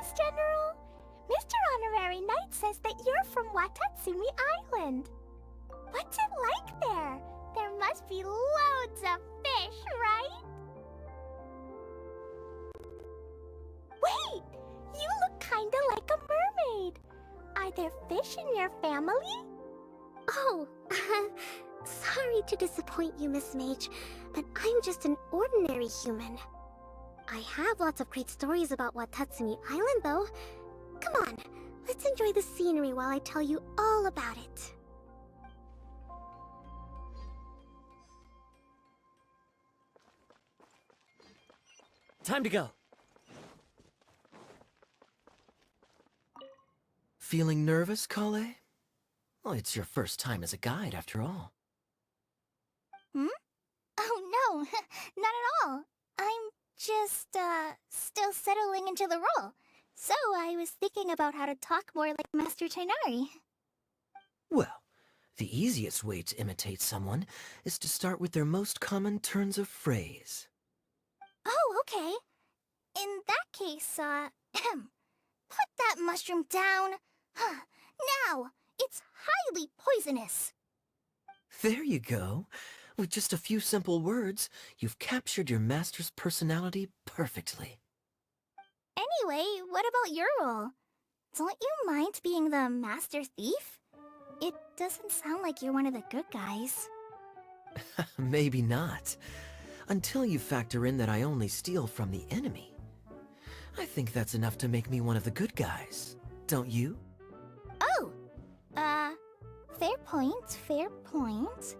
Greetings, General. Mr. Honorary Knight says that you're from Watatsumi Island. What's it like there? There must be loads of fish, right? Wait! You look kinda like a mermaid. Are there fish in your family? Oh, sorry to disappoint you, Miss Mage, but I'm just an ordinary human. I have lots of great stories about Watatsumi Island, though. Come on, let's enjoy the scenery while I tell you all about it. Time to go. Feeling nervous, Kale? Well, it's your first time as a guide, after all. Hmm? Oh, no, not at all. I'm just, still settling into the role. So I was thinking about how to talk more like Master Tighnari. Well, the easiest way to imitate someone is to start with their most common turns of phrase. Oh, okay. In that case, put that mushroom down. Now, it's highly poisonous. There you go. With just a few simple words, you've captured your master's personality perfectly. Anyway, what about your role? Don't you mind being the master thief? It doesn't sound like you're one of the good guys. Maybe not. Until you factor in that I only steal from the enemy. I think that's enough to make me one of the good guys. Don't you? Oh! Fair point, fair point.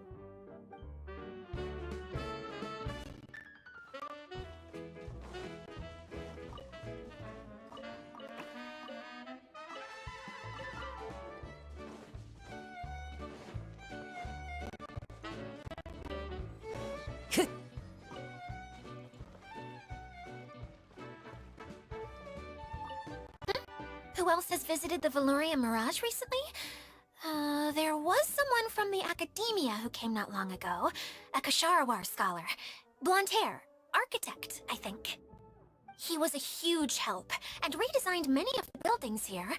Who else has visited the Veloria Mirage recently? There was someone from the academia who came not long ago. A Kasharawar scholar. Blonde hair. Architect, I think. He was a huge help, and redesigned many of the buildings here.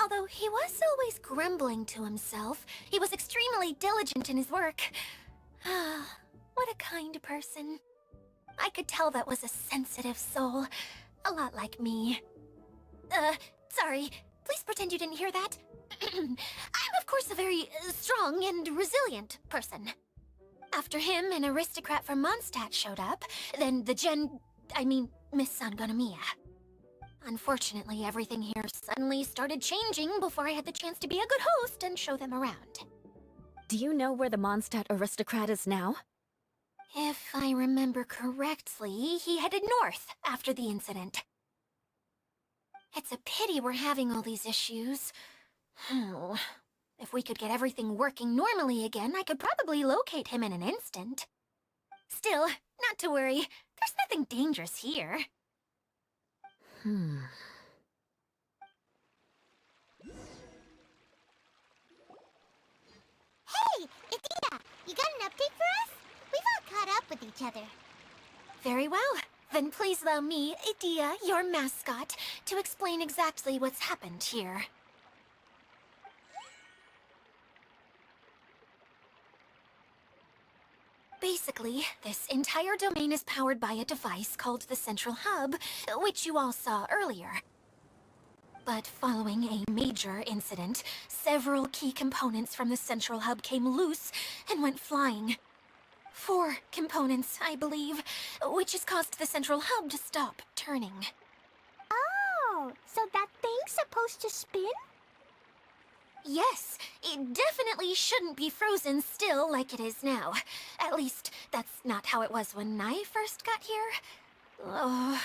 Although he was always grumbling to himself, he was extremely diligent in his work. What a kind person. I could tell that was a sensitive soul. A lot like me. Sorry. Please pretend you didn't hear that. I'm of course a very strong and resilient person. After him, an aristocrat from Mondstadt showed up, then Miss Sangonomiya. Unfortunately, everything here suddenly started changing before I had the chance to be a good host and show them around. Do you know where the Mondstadt aristocrat is now? If I remember correctly, he headed north after the incident. It's a pity we're having all these issues. Oh, if we could get everything working normally again, I could probably locate him in an instant. Still, not to worry. There's nothing dangerous here. Hey, Idia, you got an update for us? We've all caught up with each other. Very well. Then please allow me, Idia, your mascot, to explain exactly what's happened here. Basically, this entire domain is powered by a device called the Central Hub, which you all saw earlier. But following a major incident, several key components from the Central Hub came loose and went flying. 4 components, I believe, which has caused the Central Hub to stop turning. Oh, so that thing's supposed to spin? Yes, it definitely shouldn't be frozen still like it is now. At least, that's not how it was when I first got here. Oh,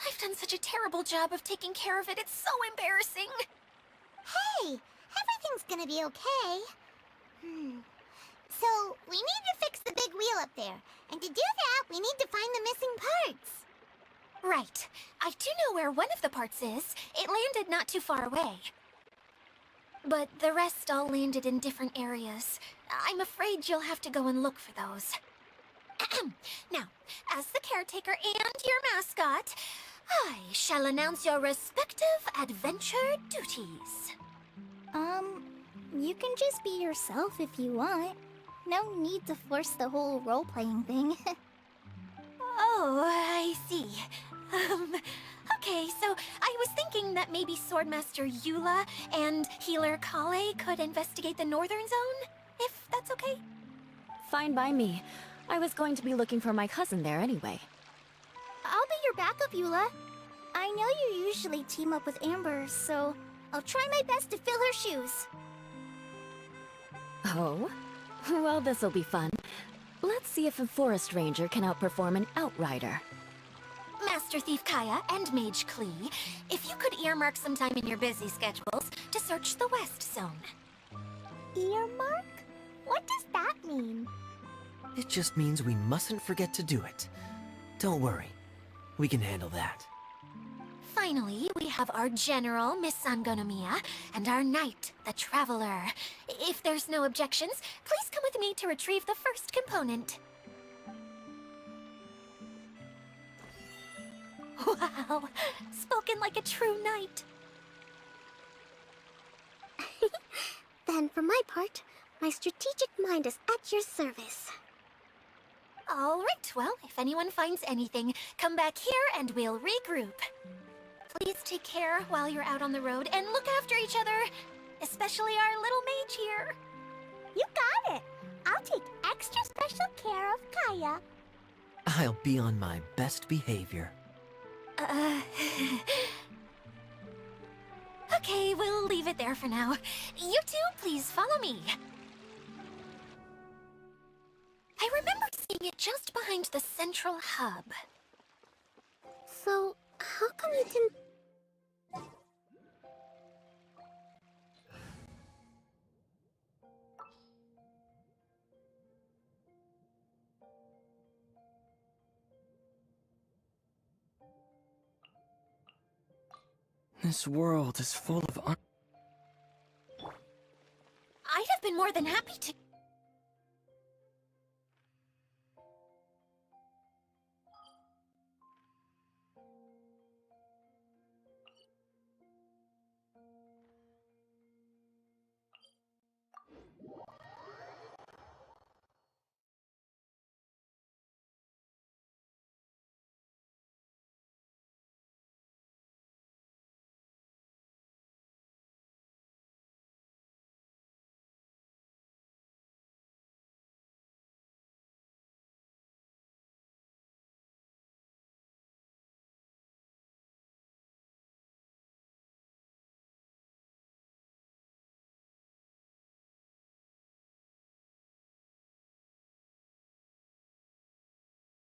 I've done such a terrible job of taking care of it, it's so embarrassing. Hey, everything's gonna be okay. So, we need to fix the big wheel up there. And to do that, we need to find the missing parts. Right. I do know where one of the parts is. It landed not too far away. But the rest all landed in different areas. I'm afraid you'll have to go and look for those. Now, as the caretaker and your mascot, I shall announce your respective adventure duties. You can just be yourself if you want. No need to force the whole role-playing thing. Oh, I see. Okay, so I was thinking that maybe Swordmaster Eula and Healer Kale could investigate the Northern Zone, if that's okay? Fine by me. I was going to be looking for my cousin there anyway. I'll be your backup, Eula. I know you usually team up with Amber, so I'll try my best to fill her shoes. Oh? Well, this'll be fun. Let's see if a forest ranger can outperform an outrider. Master Thief Kaeya and Mage Klee, if you could earmark some time in your busy schedules to search the West Zone. Earmark? What does that mean? It just means we mustn't forget to do it. Don't worry. We can handle that. Finally, we have our General, Miss Sangonomiya, and our Knight, the Traveler. If there's no objections, please come with me to retrieve the first component. Wow, spoken like a true knight. Then, for my part, my strategic mind is at your service. All right, well, if anyone finds anything, come back here and we'll regroup. Please take care while you're out on the road and look after each other, especially our little mage here. You got it! I'll take extra special care of Kaeya. I'll be on my best behavior. Okay, we'll leave it there for now. You two, please follow me. I remember seeing it just behind the central hub. So, how come you didn't... This world is full of I'd have been more than happy to...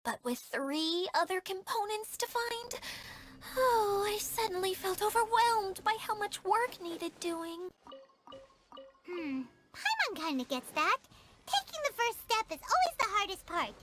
But with 3 other components to find, oh, I suddenly felt overwhelmed by how much work needed doing. Paimon kinda gets that. Taking the first step is always the hardest part.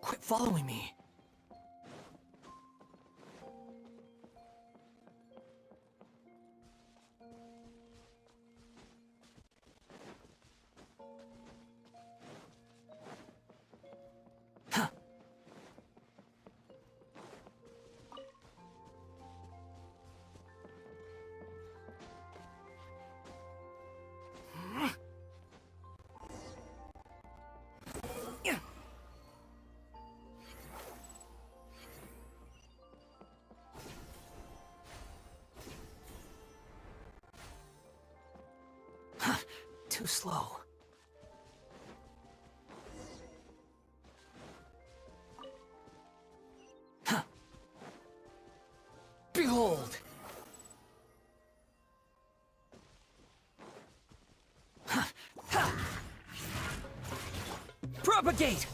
Quit following me. Huh. too slow. Huh. Behold! Propagate!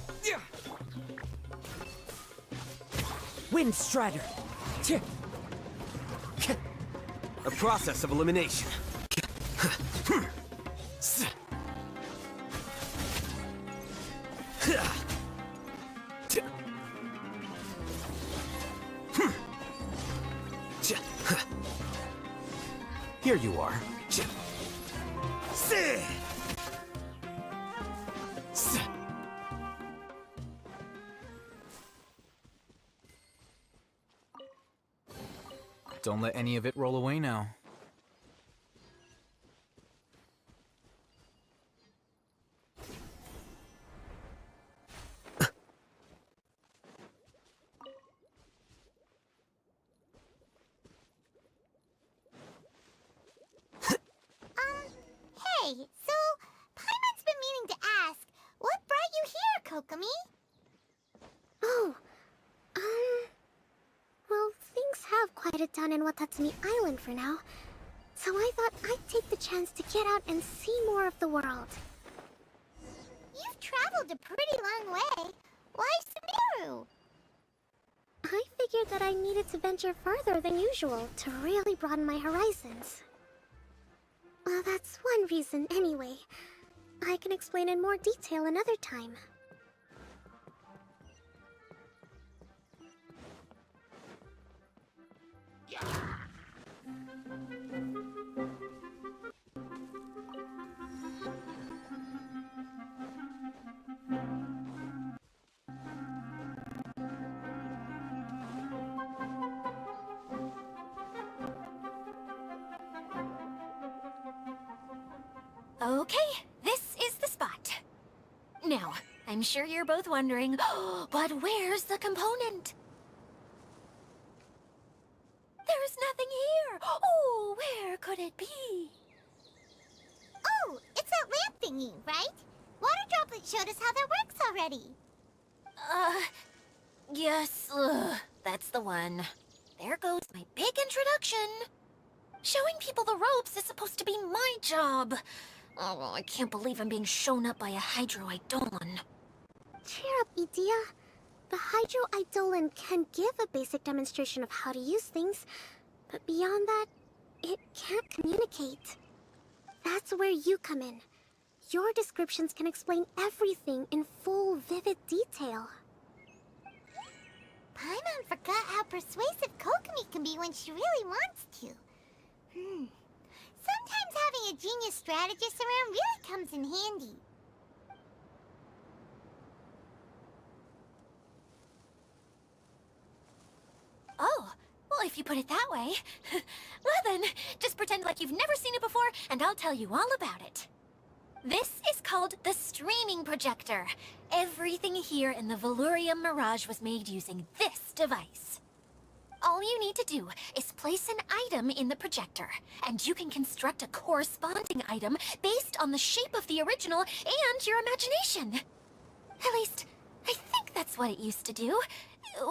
Wind Strider! A process of elimination. Here you are. Don't let any of it roll away now. Hey, so Paimon's been meaning to ask, what brought you here, Kokomi? Oh, well, things have quieted down in Watatsumi Island for now. So I thought I'd take the chance to get out and see more of the world. You've traveled a pretty long way. Why Sumeru? I figured that I needed to venture further than usual to really broaden my horizons. Well, that's one reason anyway. I can explain in more detail another time. Okay, this is the spot. Now, I'm sure you're both wondering, but where's the component? There's nothing here. Oh, where could it be? Oh, it's that lamp thingy, right? Water Droplet showed us how that works already. Yes, that's the one. There goes my big introduction. Showing people the ropes is supposed to be my job. Oh, I can't believe I'm being shown up by a Hydro Eidolon. Cheer up, Edea. The Hydro Eidolon can give a basic demonstration of how to use things, but beyond that, it can't communicate. That's where you come in. Your descriptions can explain everything in full, vivid detail. Paimon forgot how persuasive Kokomi can be when she really wants to. Sometimes having a genius strategist around really comes in handy. Oh, well, if you put it that way. Well then, just pretend like you've never seen it before, and I'll tell you all about it. This is called the streaming projector. Everything here in the Valurium Mirage was made using this device. All you need to do is place an item in the projector, and you can construct a corresponding item based on the shape of the original and your imagination. At least, I think that's what it used to do.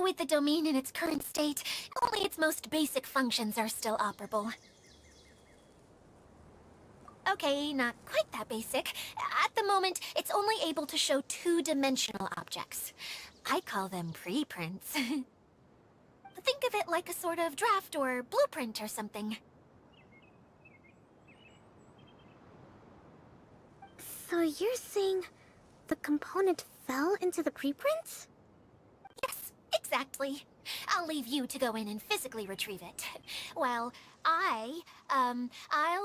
With the domain in its current state, only its most basic functions are still operable. Okay, not quite that basic. At the moment, it's only able to show two-dimensional objects. I call them preprints. Think of it like a sort of draft or blueprint or something. So you're saying the component fell into the preprints? Yes, exactly. I'll leave you to go in and physically retrieve it. Well, I'll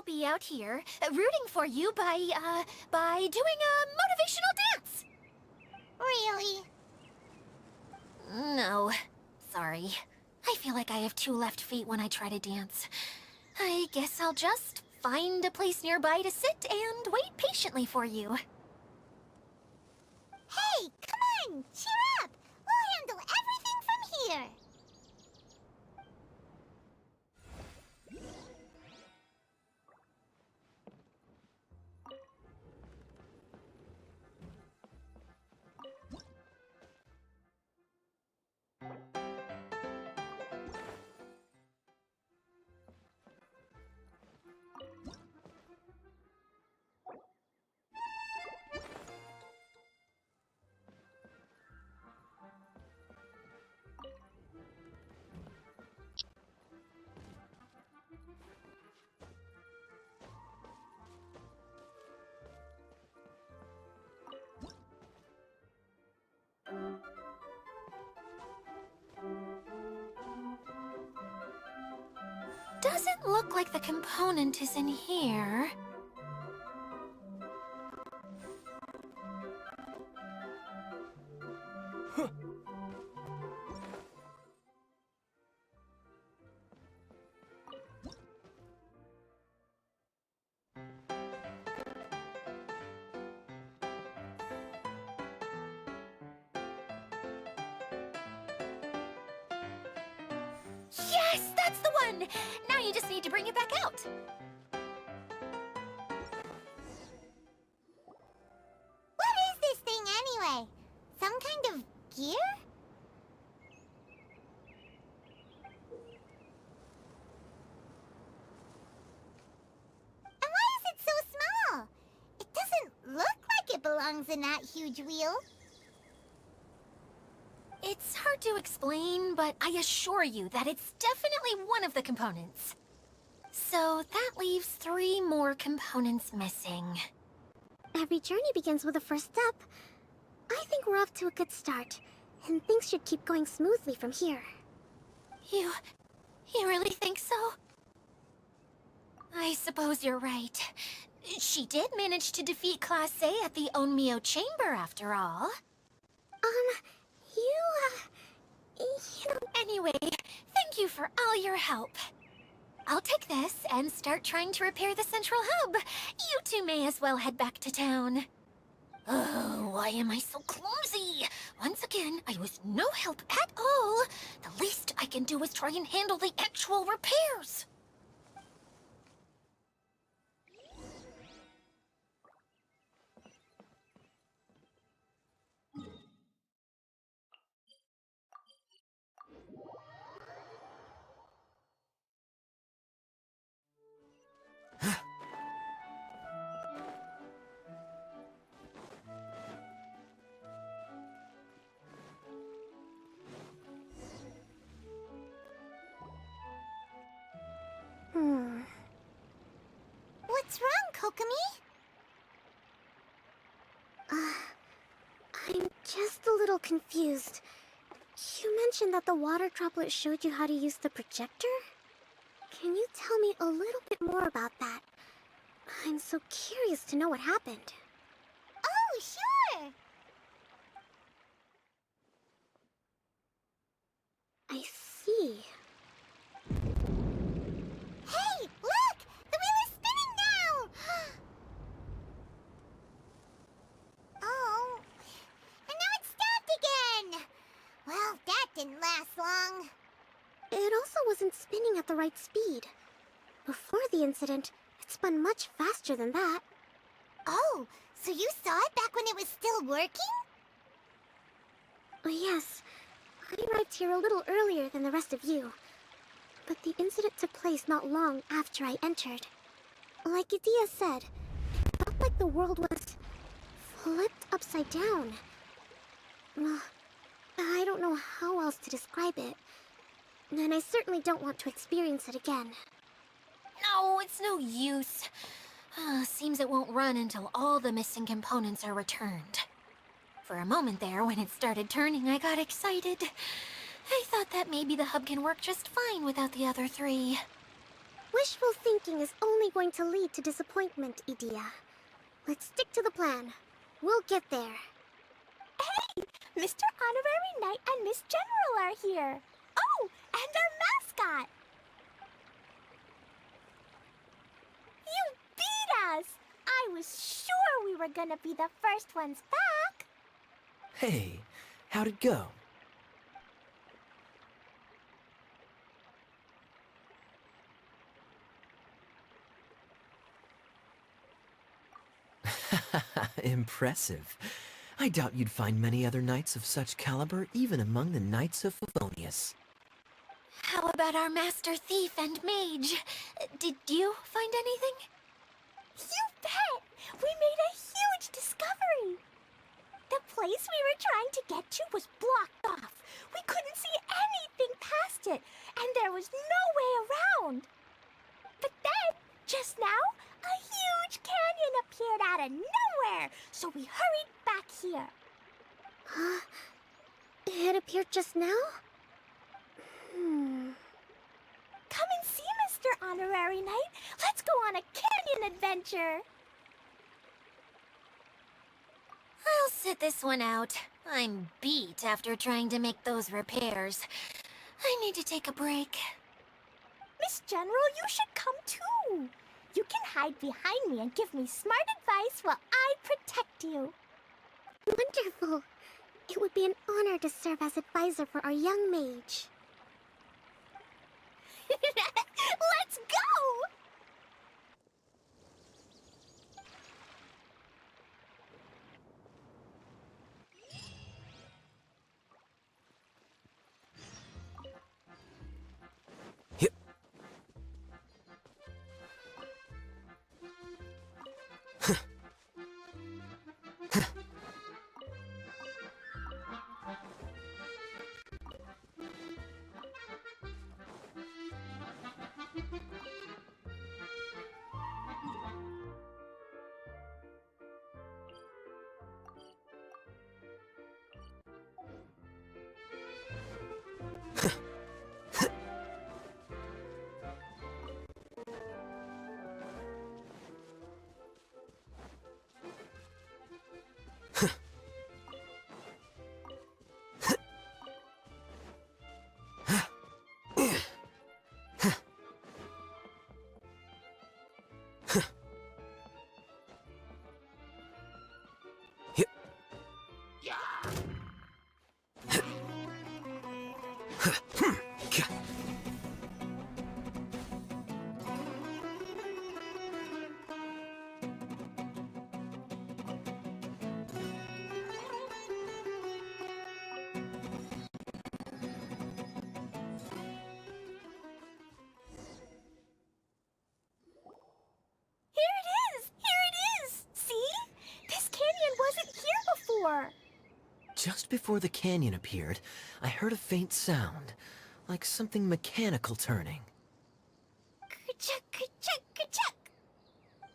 be out here rooting for you by doing a motivational dance. Really? No, sorry. I feel like I have two left feet when I try to dance. I guess I'll just find a place nearby to sit and wait patiently for you. Hey, come on! Cheer up! We'll handle everything from here! doesn't look like the component is in here. Yes, that's the one! Now you just need to bring it back out. What is this thing anyway? Some kind of gear? And why is it so small? It doesn't look like it belongs in that huge wheel. It's hard to explain, but I assure you that it's definitely one of the components. So that leaves 3 more components missing. Every journey begins with a first step. I think we're off to a good start, and things should keep going smoothly from here. You really think so? I suppose you're right. She did manage to defeat Class A at the Onmyo Chamber, after all. You know... Anyway, thank you for all your help. I'll take this and start trying to repair the central hub. You two may as well head back to town. Oh, why am I so clumsy? Once again, I was no help at all. The least I can do is try and handle the actual repairs. What's wrong, Kokomi? I'm just a little confused. You mentioned that the water droplet showed you how to use the projector? Can you tell me a little bit more about that? I'm so curious to know what happened. Oh, sure! I see. Hey, look! The wheel is spinning now! Oh, and now it's stopped again! Well, that didn't last long. It also wasn't spinning at the right speed. Before the incident, it spun much faster than that. Oh, so you saw it back when it was still working? Oh, yes. I arrived here a little earlier than the rest of you. But the incident took place not long after I entered. Like Idia said, it felt like the world was flipped upside down. Well, I don't know how else to describe it. And I certainly don't want to experience it again. No, it's no use. Seems it won't run until all the missing components are returned. For a moment there, when it started turning, I got excited. I thought that maybe the hub can work just fine without the other 3. Wishful thinking is only going to lead to disappointment, Idia. Let's stick to the plan. We'll get there. Hey, Mr. Honorary Knight and Miss General are here. Oh, and their mascot. You beat us! I was sure we were gonna be the first ones back. Hey, how'd it go? Impressive. I doubt you'd find many other knights of such caliber even among the Knights of Favonius. How about our master thief and mage? Did you find anything? You bet! We made a huge discovery! The place we were trying to get to was blocked off. We couldn't see anything past it, and there was no way around. But then, just now, a huge canyon appeared out of nowhere, so we hurried back here. Huh? It appeared just now? Come and see, Mr. Starry Night. Let's go on a canyon adventure. I'll sit this one out. I'm beat after trying to make those repairs. I need to take a break. Miss General, you should come too. You can hide behind me and give me smart advice while I protect you. Wonderful. It would be an honor to serve as advisor for our young mage. Let's go! Just before the canyon appeared, I heard a faint sound, like something mechanical turning. Ka-chuck, ka-chuck, ka-chuck.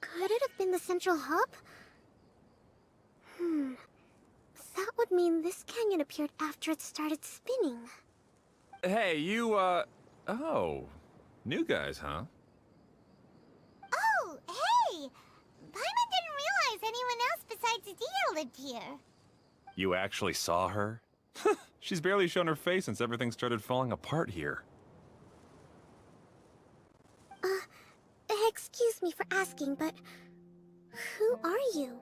Could it have been the central hub? That would mean this canyon appeared after it started spinning. Hey, you, oh. New guys, huh? Oh, hey! Paimon didn't realize anyone else besides Dia lived here. You actually saw her? She's barely shown her face since everything started falling apart here. Excuse me for asking, but who are you?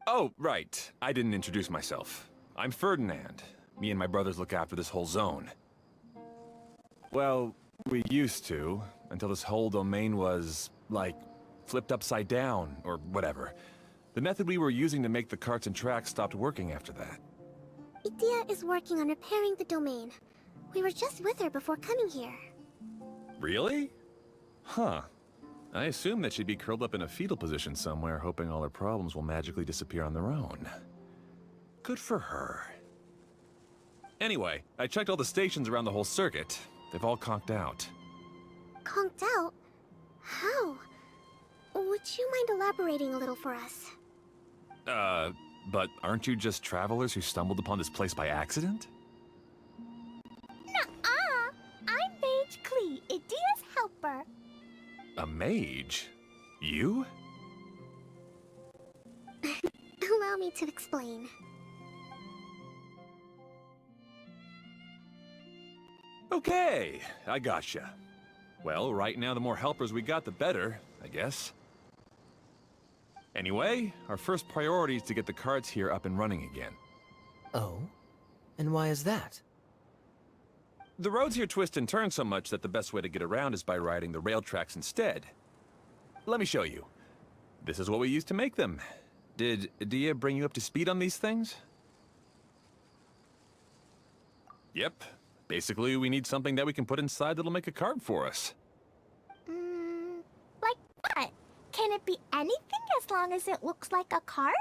Oh, right. I didn't introduce myself. I'm Ferdinand. Me and my brothers look after this whole zone. Well, we used to, until this whole domain was, like, flipped upside down, or whatever. The method we were using to make the carts and tracks stopped working after that. Idia is working on repairing the domain. We were just with her before coming here. Really? Huh. I assume that she'd be curled up in a fetal position somewhere, hoping all her problems will magically disappear on their own. Good for her. Anyway, I checked all the stations around the whole circuit. They've all conked out. Conked out? How? Would you mind elaborating a little for us? But aren't you just travelers who stumbled upon this place by accident? Nuh-uh! I'm Mage Klee, Idia's helper. A mage? You? Allow me to explain. Okay, I gotcha. Well, right now the more helpers we got, the better, I guess. Anyway, our first priority is to get the carts here up and running again. Oh? And why is that? The roads here twist and turn so much that the best way to get around is by riding the rail tracks instead. Let me show you. This is what we used to make them. Did Dia bring you up to speed on these things? Yep. Basically, we need something that we can put inside that'll make a cart for us. Like what? Can it be anything as long as it looks like a cart?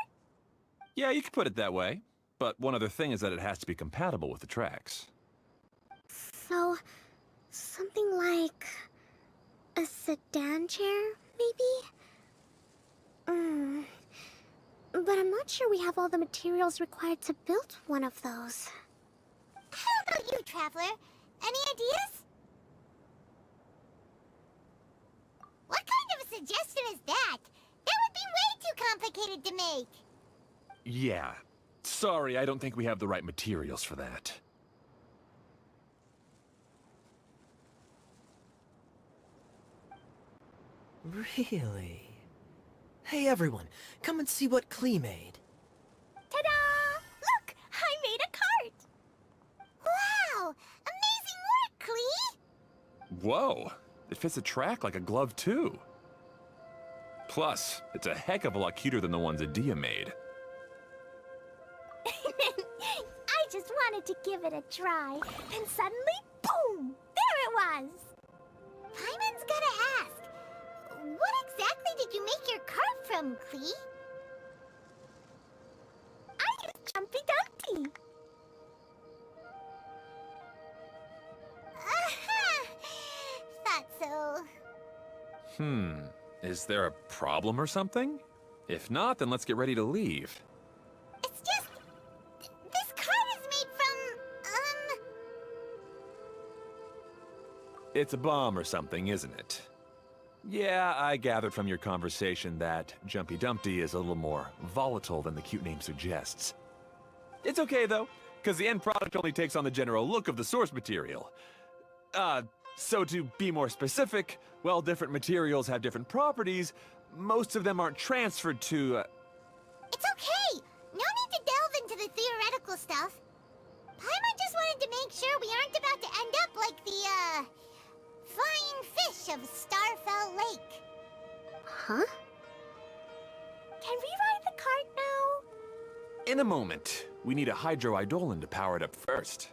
Yeah, you could put it that way. But one other thing is that it has to be compatible with the tracks. So, something like a sedan chair, maybe? But I'm not sure we have all the materials required to build one of those. How about you, Traveler? Any ideas? wanted to make. Yeah. Sorry, I don't think we have the right materials for that. Really? Hey everyone, come and see what Klee made. Ta-da! Look! I made a cart! Wow! Amazing work, Klee! Whoa! It fits the track like a glove, too. Plus, it's a heck of a lot cuter than the ones Adia made. I just wanted to give it a try, and suddenly, boom! There it was! Paimon's gotta ask, what exactly did you make your cart from, Klee? I used Jumpy Dumpty! Aha! Thought so. Is there a problem or something? If not, then let's get ready to leave. It's just... this cart is made from, It's a bomb or something, isn't it? Yeah, I gathered from your conversation that Jumpy Dumpty is a little more volatile than the cute name suggests. It's okay, though, because the end product only takes on the general look of the source material. So to be more specific, while different materials have different properties, most of them aren't transferred to, It's okay! No need to delve into the theoretical stuff. Paimon just wanted to make sure we aren't about to end up like the, flying fish of Starfell Lake. Huh? Can we ride the cart now? In a moment. We need a hydroidolin to power it up first.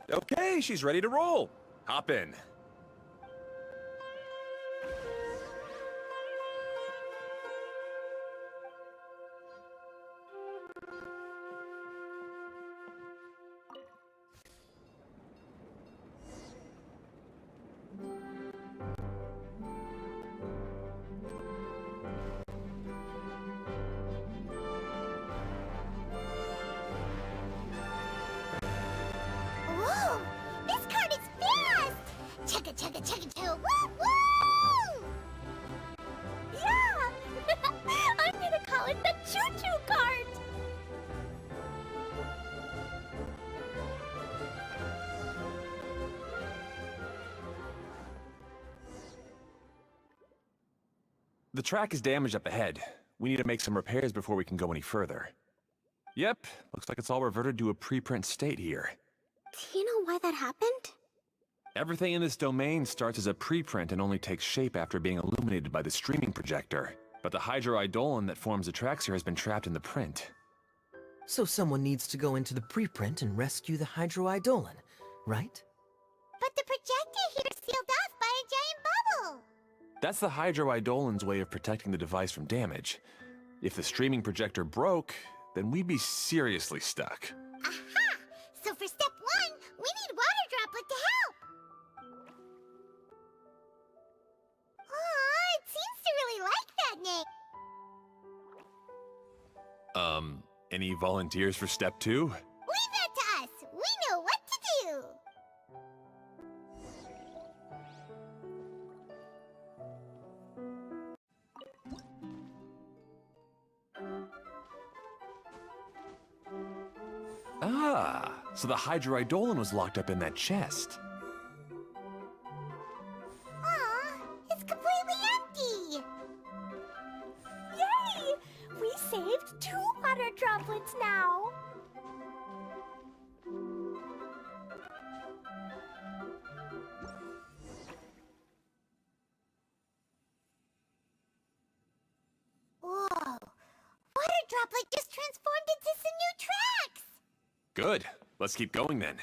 Okay, she's ready to roll. Hop in. Whoa! This cart is fast! Chugga chugga chugga chugga woo woo! Yeah! I'm gonna call it the choo-choo cart! The track is damaged up ahead. We need to make some repairs before we can go any further. Yep, looks like it's all reverted to a preprint state here. Do you know why that happened? Everything in this domain starts as a preprint and only takes shape after being illuminated by the streaming projector. But the hydroidolin that forms the tracks here has been trapped in the print. So someone needs to go into the preprint and rescue the hydroidolin, right? But the projector here is sealed off by a giant bubble! That's the hydroidolin's way of protecting the device from damage. If the streaming projector broke, then we'd be seriously stuck. Aha! So for step one, we need Water Droplet to help! Aw, it seems to really like that name. Any volunteers for step two? Leave that to us! We know what to do! Ah, so the hydroidolin was locked up in that chest. Aw, it's completely empty! Yay! We saved 2 water droplets now! Whoa! Water Droplet just transformed into some new tracks! Good. Let's keep going then.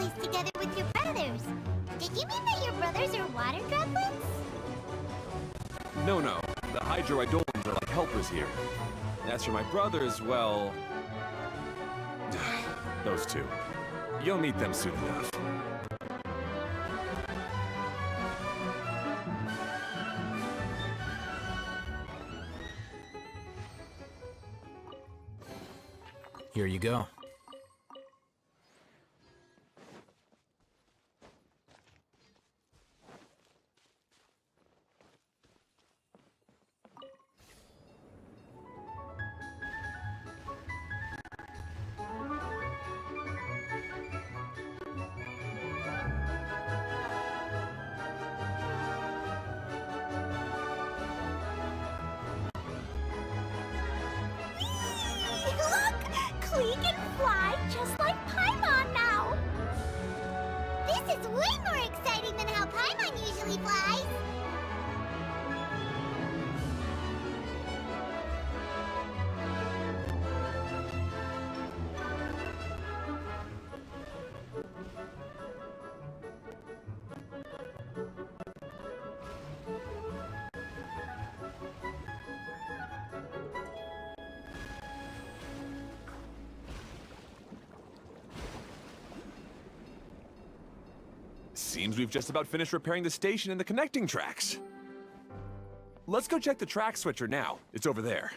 place together with your brothers. Did you mean that your brothers are water droplets? No, no. The hydroidolins are like helpers here. As for my brothers, well... those two. You'll meet them soon enough. Here you go. Look! Klee can fly just like Paimon now! This is way more exciting than how Paimon usually flies! Seems we've just about finished repairing the station and the connecting tracks. Let's go check the track switcher now. It's over there.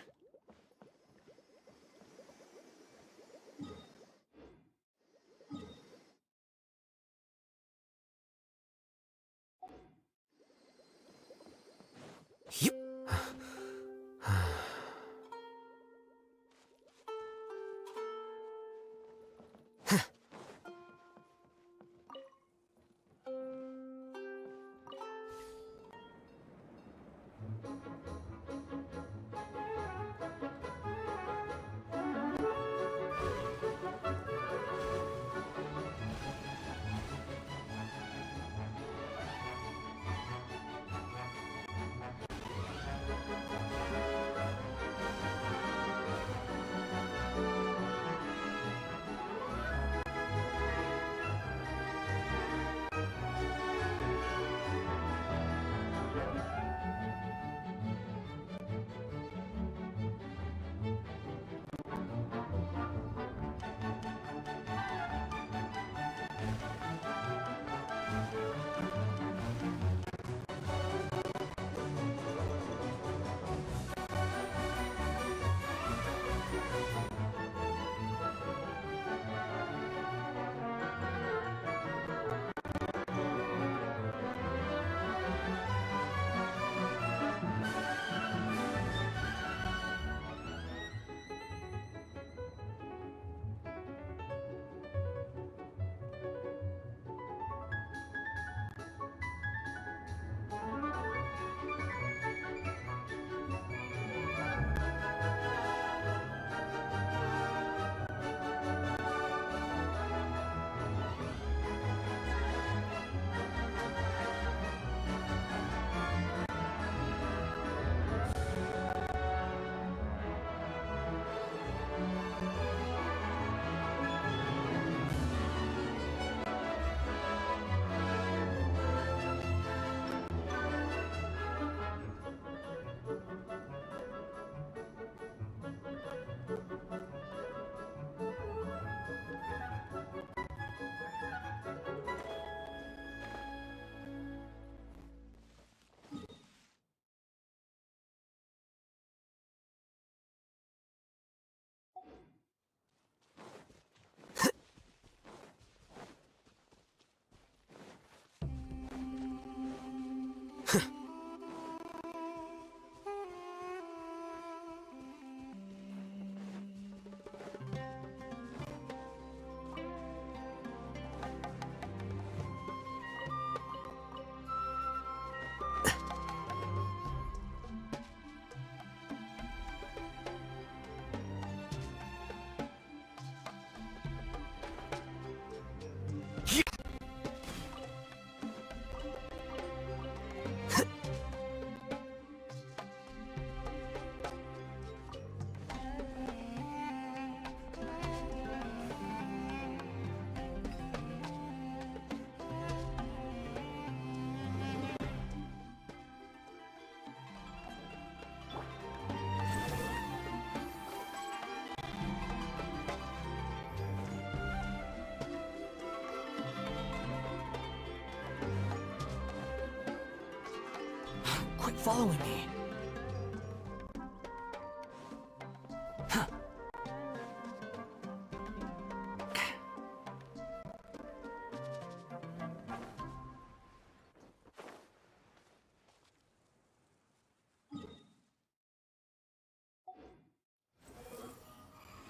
Quit following me.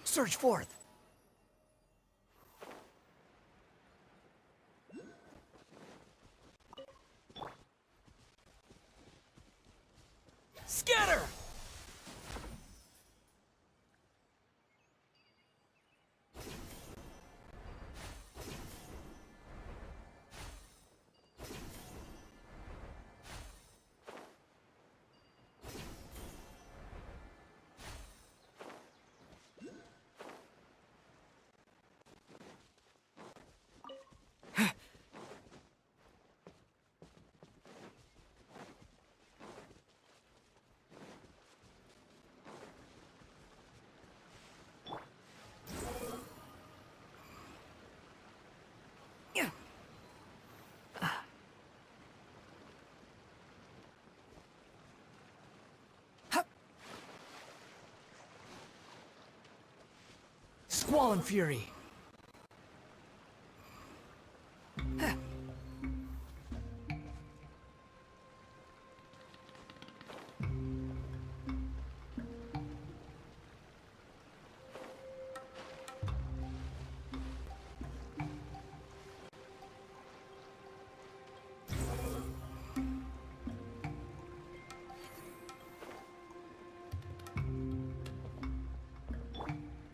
Surge forth! Scatter! Squall and Fury!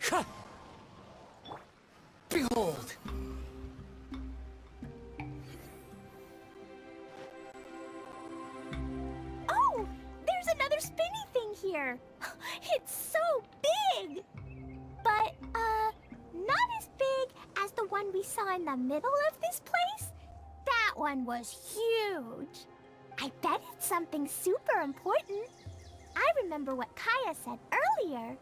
Ha! Behold! Oh! There's another spinny thing here! It's so big! But, not as big as the one we saw in the middle of this place? That one was huge! I bet it's something super important. I remember what Kaeya said earlier.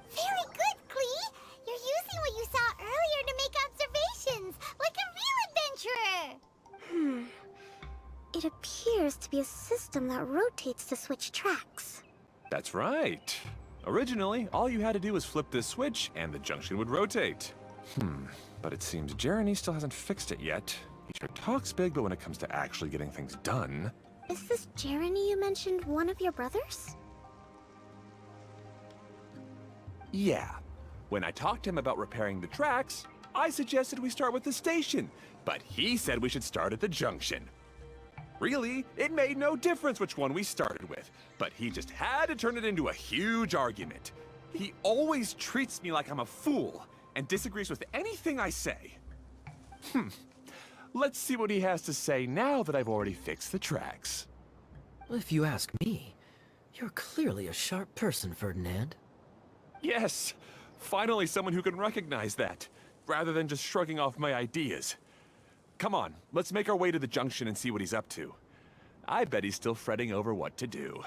Very good, Klee! You're using what you saw earlier to make observations, like a real adventurer! It appears to be a system that rotates to switch tracks. That's right. Originally, all you had to do was flip this switch and the junction would rotate. But it seems Jeremy still hasn't fixed it yet. He sure talks big, but when it comes to actually getting things done... Is this Jeremy you mentioned one of your brothers? Yeah. When I talked to him about repairing the tracks, I suggested we start with the station, but he said we should start at the junction. Really, it made no difference which one we started with, but he just had to turn it into a huge argument. He always treats me like I'm a fool, and disagrees with anything I say. Let's see what he has to say now that I've already fixed the tracks. If you ask me, you're clearly a sharp person, Ferdinand. Yes, finally someone who can recognize that, rather than just shrugging off my ideas. Come on, let's make our way to the junction and see what he's up to. I bet he's still fretting over what to do.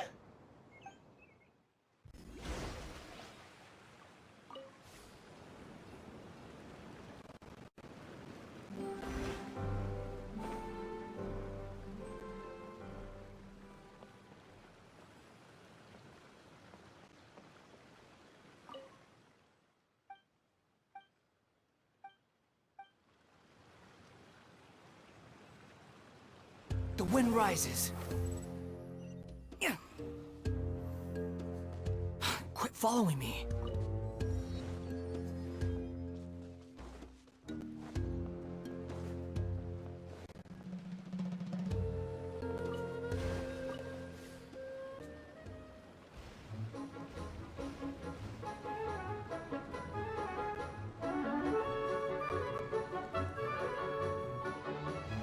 The wind rises. Quit following me.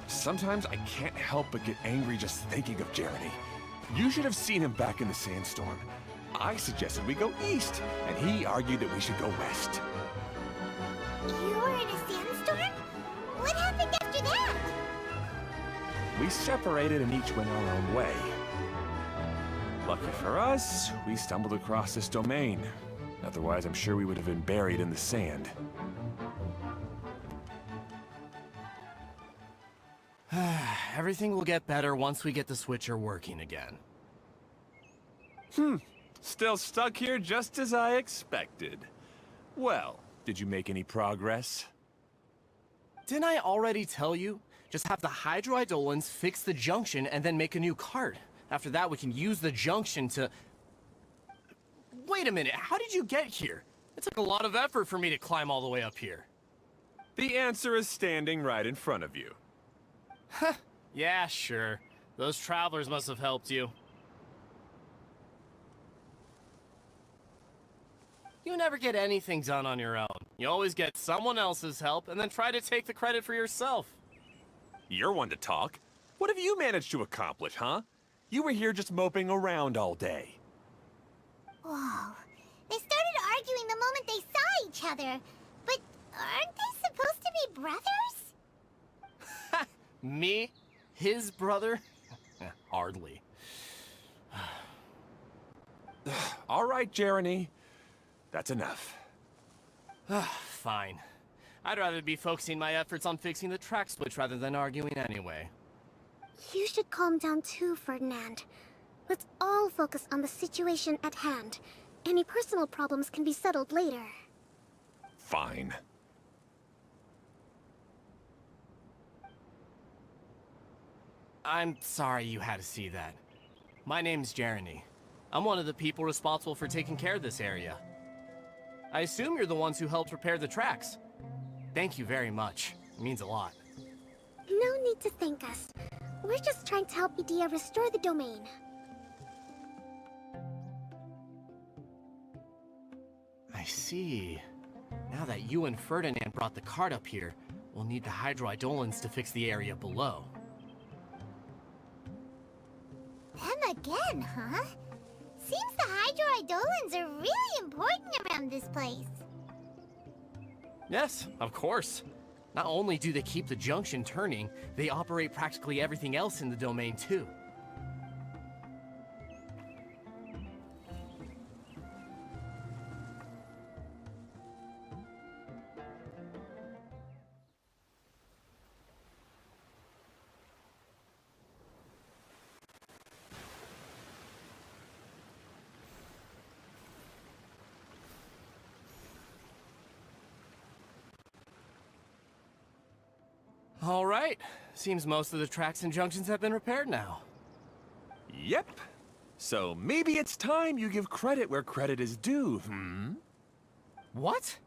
Sometimes I can't help but get angry just thinking of Jeremy. You should have seen him back in the sandstorm. I suggested we go east, and he argued that we should go west. You were in a sandstorm? What happened after that? We separated and each went our own way. Lucky for us, we stumbled across this domain. Otherwise, I'm sure we would have been buried in the sand. Everything will get better once we get the switcher working again. Still stuck here just as I expected. Well, did you make any progress? Didn't I already tell you? Just have the hydroidolins fix the junction and then make a new cart. After that, we can use the junction to... Wait a minute, how did you get here? It took a lot of effort for me to climb all the way up here. The answer is standing right in front of you. Yeah, sure. Those travelers must have helped you. You never get anything done on your own. You always get someone else's help and then try to take the credit for yourself. You're one to talk. What have you managed to accomplish, huh? You were here just moping around all day. Whoa. They started arguing the moment they saw each other. But aren't they supposed to be brothers? Me? His brother? Hardly. All right, Jeremy. That's enough. Fine. I'd rather be focusing my efforts on fixing the track switch rather than arguing anyway. You should calm down too, Ferdinand. Let's all focus on the situation at hand. Any personal problems can be settled later. Fine. I'm sorry you had to see that. My name's Jeremy. I'm one of the people responsible for taking care of this area. I assume you're the ones who helped repair the tracks. Thank you very much. It means a lot. No need to thank us. We're just trying to help Idea restore the domain. I see. Now that you and Ferdinand brought the cart up here, we'll need the hydroidolins to fix the area below. Them again, huh? Seems the hydroidolins are really important around this place. Yes, of course. Not only do they keep the junction turning, they operate practically everything else in the domain too. All right. Seems most of the tracks and junctions have been repaired now. Yep. So maybe it's time you give credit where credit is due, What?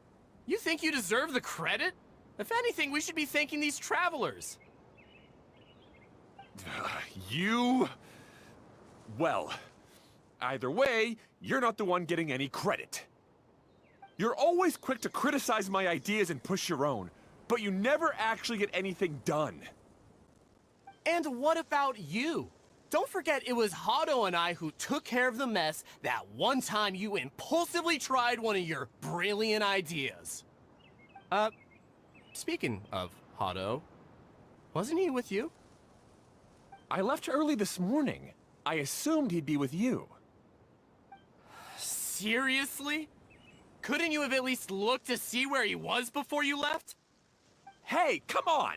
You think you deserve the credit? If anything, we should be thanking these travelers. You... Well, either way, you're not the one getting any credit. You're always quick to criticize my ideas and push your own, but you never actually get anything done. And what about you? Don't forget it was Hado and I who took care of the mess that one time you impulsively tried one of your brilliant ideas. Speaking of Hado, wasn't he with you? I left early this morning. I assumed he'd be with you. Seriously? Couldn't you have at least looked to see where he was before you left? Hey, come on!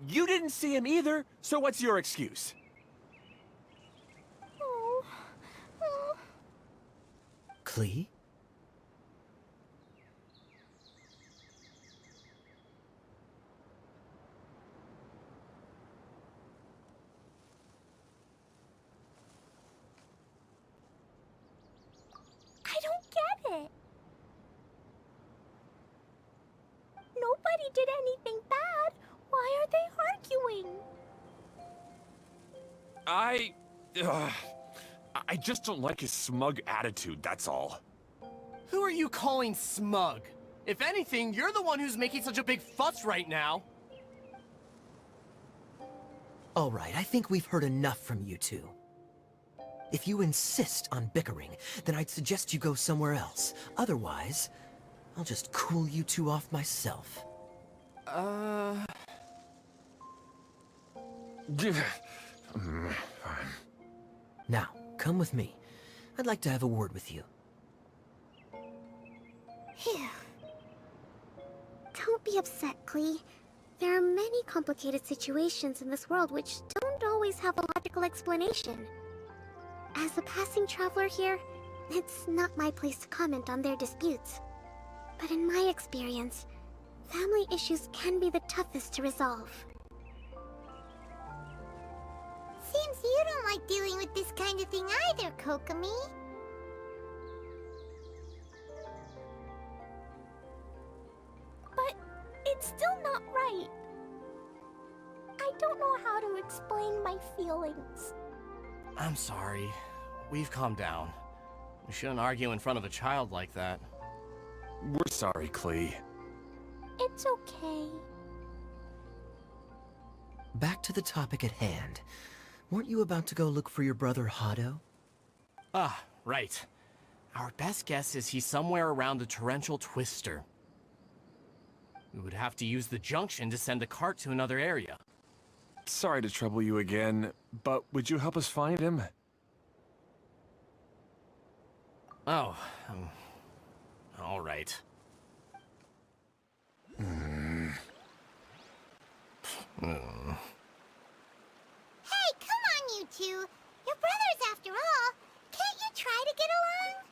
You didn't see him either, so what's your excuse? Klee? I don't get it. Nobody did anything bad. Why are they arguing? I just don't like his smug attitude, that's all. Who are you calling smug? If anything, you're the one who's making such a big fuss right now. All right, I think we've heard enough from you two. If you insist on bickering, then I'd suggest you go somewhere else. Otherwise, I'll just cool you two off myself. Fine. Now, come with me. I'd like to have a word with you. Phew. Don't be upset, Klee. There are many complicated situations in this world which don't always have a logical explanation. As a passing traveler here, it's not my place to comment on their disputes. But in my experience, family issues can be the toughest to resolve. Seems you don't like dealing with this kind of thing either, Kokomi. But it's still not right. I don't know how to explain my feelings. I'm sorry. We've calmed down. We shouldn't argue in front of a child like that. We're sorry, Klee. It's okay. Back to the topic at hand. Weren't you about to go look for your brother Hado? Ah, right. Our best guess is he's somewhere around the torrential twister. We would have to use the junction to send the cart to another area. Sorry to trouble you again, but would you help us find him? Oh, all right. Hey, come on, you two. You're brothers after all. Can't you try to get along?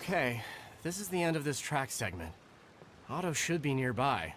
Okay, this is the end of this track segment. Otto should be nearby.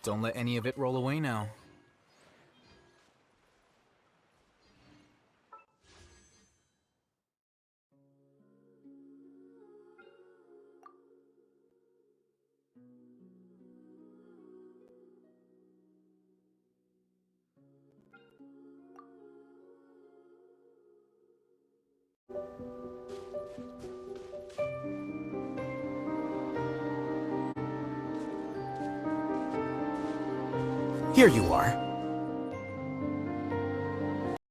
Don't let any of it roll away now. Here you are.